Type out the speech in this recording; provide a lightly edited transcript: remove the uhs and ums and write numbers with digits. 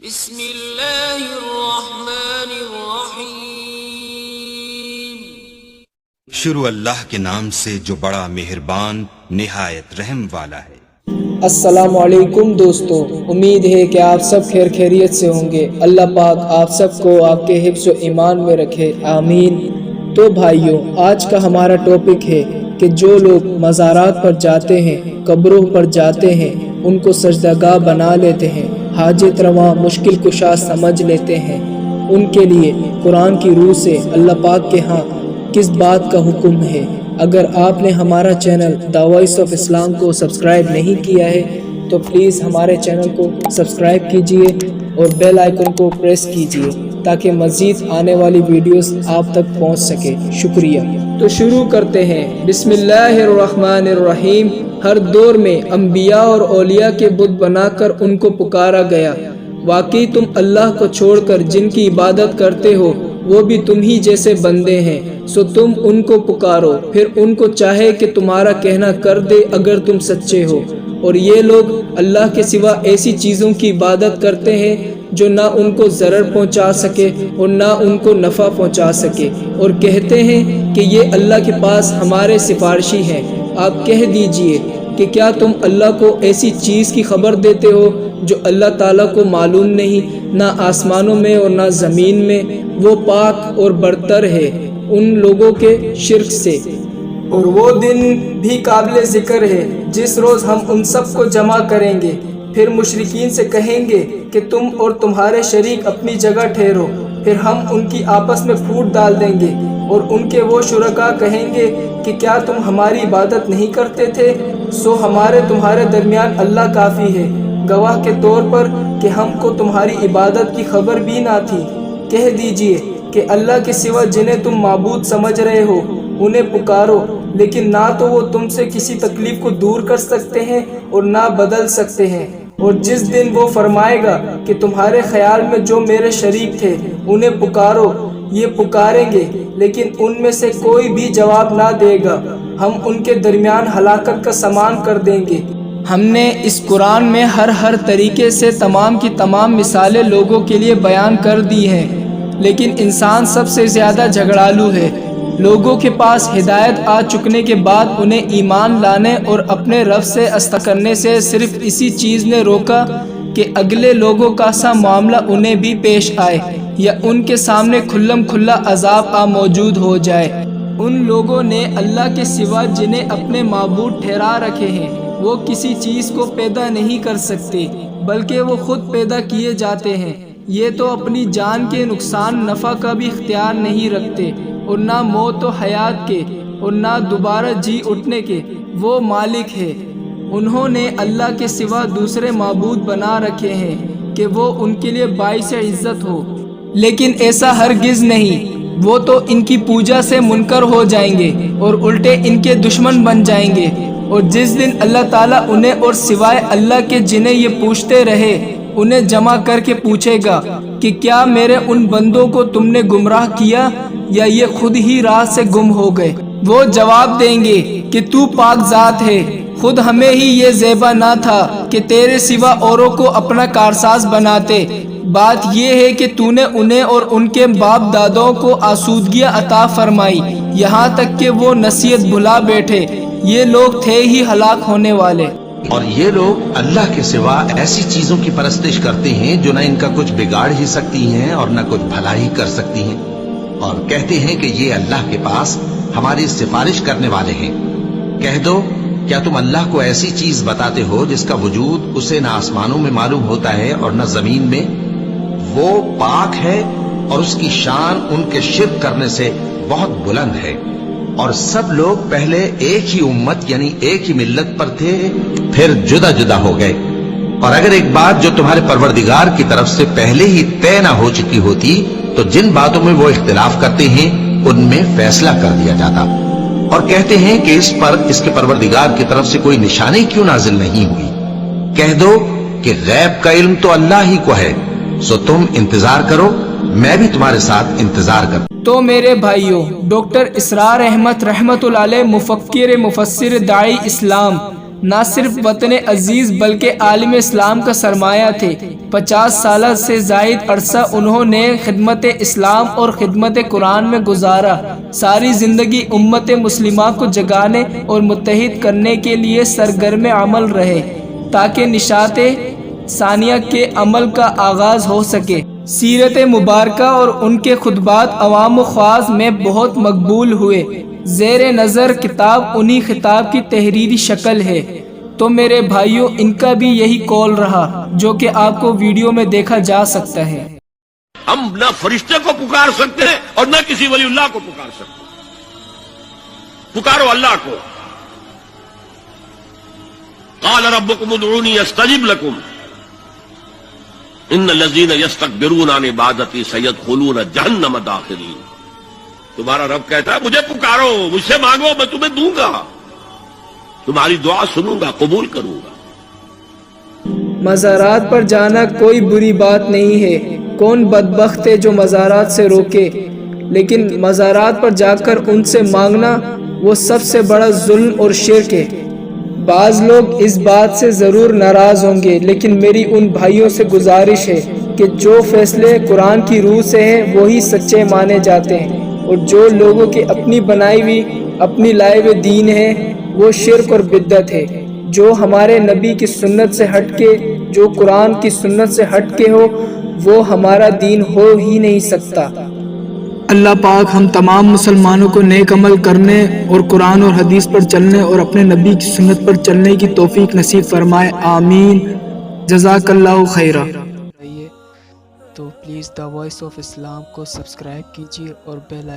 بسم اللہ الرحمن الرحیم۔ شروع اللہ کے نام سے جو بڑا مہربان نہایت رحم والا ہے۔ السلام علیکم دوستو، امید ہے کہ آپ سب خیر خیریت سے ہوں گے۔ اللہ پاک آپ سب کو آپ کے حفظ و ایمان میں رکھے، آمین۔ تو بھائیوں، آج کا ہمارا ٹاپک ہے کہ جو لوگ مزارات پر جاتے ہیں، قبروں پر جاتے ہیں، ان کو سجدہ گاہ بنا لیتے ہیں، حاجت رواں مشکل کشا سمجھ لیتے ہیں، ان کے لیے قرآن کی روح سے اللہ پاک کے ہاں کس بات کا حکم ہے۔ اگر آپ نے ہمارا چینل دا وائس آف اسلام کو سبسکرائب نہیں کیا ہے تو پلیز ہمارے چینل کو سبسکرائب کیجئے اور بیل آئیکن کو پریس کیجئے تاکہ مزید آنے والی ویڈیوز آپ تک پہنچ سکے۔ شکریہ۔ تو شروع کرتے ہیں۔ بسم اللہ الرحمن الرحیم۔ ہر دور میں انبیاء اور اولیاء کے بت بنا کر ان کو پکارا گیا۔ واقعی تم اللہ کو چھوڑ کر جن کی عبادت کرتے ہو وہ بھی تم ہی جیسے بندے ہیں، سو تم ان کو پکارو، پھر ان کو چاہے کہ تمہارا کہنا کر دے اگر تم سچے ہو۔ اور یہ لوگ اللہ کے سوا ایسی چیزوں کی عبادت کرتے ہیں جو نہ ان کو ضرر پہنچا سکے اور نہ ان کو نفع پہنچا سکے، اور کہتے ہیں کہ یہ اللہ کے پاس ہمارے سفارشی ہیں۔ آپ کہہ دیجئے کہ کیا تم اللہ کو ایسی چیز کی خبر دیتے ہو جو اللہ تعالیٰ کو معلوم نہیں، نہ آسمانوں میں اور نہ زمین میں؟ وہ پاک اور برتر ہے ان لوگوں کے شرک سے۔ اور وہ دن بھی قابل ذکر ہے جس روز ہم ان سب کو جمع کریں گے، پھر مشرکین سے کہیں گے کہ تم اور تمہارے شریک اپنی جگہ ٹھہرو، پھر ہم ان کی آپس میں پھوٹ ڈال دیں گے، اور ان کے وہ شرکاء کہیں گے کہ کیا تم ہماری عبادت نہیں کرتے تھے؟ سو ہمارے تمہارے درمیان اللہ کافی ہے گواہ کے طور پر کہ ہم کو تمہاری عبادت کی خبر بھی نہ تھی۔ کہہ دیجئے کہ اللہ کے سوا جنہیں تم معبود سمجھ رہے ہو انہیں پکارو، لیکن نہ تو وہ تم سے کسی تکلیف کو دور کر سکتے ہیں اور نہ بدل سکتے ہیں۔ اور جس دن وہ فرمائے گا کہ تمہارے خیال میں جو میرے شریک تھے انہیں پکارو، یہ پکاریں گے لیکن ان میں سے کوئی بھی جواب نہ دے گا، ہم ان کے درمیان ہلاکت کا سامان کر دیں گے۔ ہم نے اس قرآن میں ہر طریقے سے تمام کی تمام مثالیں لوگوں کے لیے بیان کر دی ہیں، لیکن انسان سب سے زیادہ جھگڑالو ہے۔ لوگوں کے پاس ہدایت آ چکنے کے بعد انہیں ایمان لانے اور اپنے رب سے استغاثہ کرنے سے صرف اسی چیز نے روکا کہ اگلے لوگوں کا سا معاملہ انہیں بھی پیش آئے یا ان کے سامنے کھلم کھلا عذاب موجود ہو جائے۔ ان لوگوں نے اللہ کے سوا جنہیں اپنے معبود ٹھہرا رکھے ہیں وہ کسی چیز کو پیدا نہیں کر سکتے بلکہ وہ خود پیدا کیے جاتے ہیں۔ یہ تو اپنی جان کے نقصان نفع کا بھی اختیار نہیں رکھتے، اور نہ موت و حیات کے اور نہ دوبارہ جی اٹھنے کے وہ مالک ہے۔ انہوں نے اللہ کے سوا دوسرے معبود بنا رکھے ہیں کہ وہ ان کے لیے باعث عزت ہو، لیکن ایسا ہرگز نہیں۔ وہ تو ان کی پوجا سے منکر ہو جائیں گے اور الٹے ان کے دشمن بن جائیں گے۔ اور جس دن اللہ تعالیٰ انہیں اور سوائے اللہ کے جنہیں یہ پوچھتے رہے انہیں جمع کر کے پوچھے گا کہ کیا میرے ان بندوں کو تم نے گمراہ کیا یا یہ خود ہی راہ سے گم ہو گئے؟ وہ جواب دیں گے کہ تو پاک ذات ہے، خود ہمیں ہی یہ زیبا نہ تھا کہ تیرے سوا اوروں کو اپنا کارساز بناتے۔ بات یہ ہے کہ تو نے انہیں اور ان کے باپ دادوں کو آسودگیاں عطا فرمائی یہاں تک کہ وہ نصیحت بھلا بیٹھے۔ یہ لوگ تھے ہی ہلاک ہونے والے۔ اور یہ لوگ اللہ کے سوا ایسی چیزوں کی پرستش کرتے ہیں جو نہ ان کا کچھ بگاڑ ہی سکتی ہیں اور نہ کچھ بھلا ہی کر سکتی ہیں، اور کہتے ہیں کہ یہ اللہ کے پاس ہماری سفارش کرنے والے ہیں۔ کہہ دو کیا تم اللہ کو ایسی چیز بتاتے ہو جس کا وجود اسے نہ آسمانوں میں معلوم ہوتا ہے اور نہ زمین میں؟ وہ پاک ہے اور اس کی شان ان کے شرک کرنے سے بہت بلند ہے۔ اور سب لوگ پہلے ایک ہی امت یعنی ایک ہی ملت پر تھے، پھر جدا جدا ہو گئے۔ اور اگر ایک بات جو تمہارے پروردگار کی طرف سے پہلے ہی طے نہ ہو چکی ہوتی تو جن باتوں میں وہ اختلاف کرتے ہیں ان میں فیصلہ کر دیا جاتا۔ اور کہتے ہیں کہ اس پر اس کے پروردگار کی طرف سے کوئی نشانی کیوں نازل نہیں ہوئی؟ کہہ دو کہ غیب کا علم تو اللہ ہی کو ہے، سو تم انتظار کرو، میں بھی تمہارے ساتھ انتظار کروں۔ تو میرے بھائیوں، ڈاکٹر اسرار احمد رحمت اللہ علیہ، مفکر، مفسر، داعی اسلام، نہ صرف وطن عزیز بلکہ عالم اسلام کا سرمایہ تھے۔ 50 سالہ سے زائد عرصہ انہوں نے خدمت اسلام اور خدمت قرآن میں گزارا۔ ساری زندگی امت مسلمہ کو جگانے اور متحد کرنے کے لیے سرگرم عمل رہے تاکہ نشاط ثانیہ کے عمل کا آغاز ہو سکے۔ سیرت مبارکہ اور ان کے خطبات عوام و خواص میں بہت مقبول ہوئے۔ زیر نظر کتاب انہی خطاب کی تحریری شکل ہے۔ تو میرے بھائیوں، ان کا بھی یہی قول رہا جو کہ آپ کو ویڈیو میں دیکھا جا سکتا ہے۔ ہم نہ فرشتے کو پکار سکتے ہیں اور نہ کسی ولی اللہ کو پکار سکتے ہیں۔ پکارو اللہ کو۔ قال ربکم ادعونی استجب لکم ان الذین یستکبرون عن عبادتی سیدخلون جہنم داخرین۔ تمہارا رب کہتا ہے مجھے پکارو، مجھ سے مانگو، میں تمہیں دوں گا، تمہاری دعا سنوں گا، قبول کروں گا۔ مزارات پر جانا کوئی بری بات نہیں ہے۔ کون بدبخت ہے جو مزارات سے روکے، لیکن مزارات پر جا کر ان سے مانگنا وہ سب سے بڑا ظلم اور شرک ہے۔ بعض لوگ اس بات سے ضرور ناراض ہوں گے، لیکن میری ان بھائیوں سے گزارش ہے کہ جو فیصلے قرآن کی روح سے ہیں وہی سچے مانے جاتے ہیں، اور جو لوگوں کی اپنی بنائی ہوئی اپنی لائے ہوئے دین ہے وہ شرک اور بدعت ہے۔ جو ہمارے نبی کی سنت سے ہٹ کے، جو قرآن کی سنت سے ہٹ کے ہو، وہ ہمارا دین ہو ہی نہیں سکتا۔ اللہ پاک ہم تمام مسلمانوں کو نیک عمل کرنے اور قرآن اور حدیث پر چلنے اور اپنے نبی کی سنت پر چلنے کی توفیق نصیب فرمائے، آمین۔ جزاک اللہ خیرہ۔ تو پلیز دا وائس آف اسلام کو سبسکرائب کیجیے اور بیل آئیکن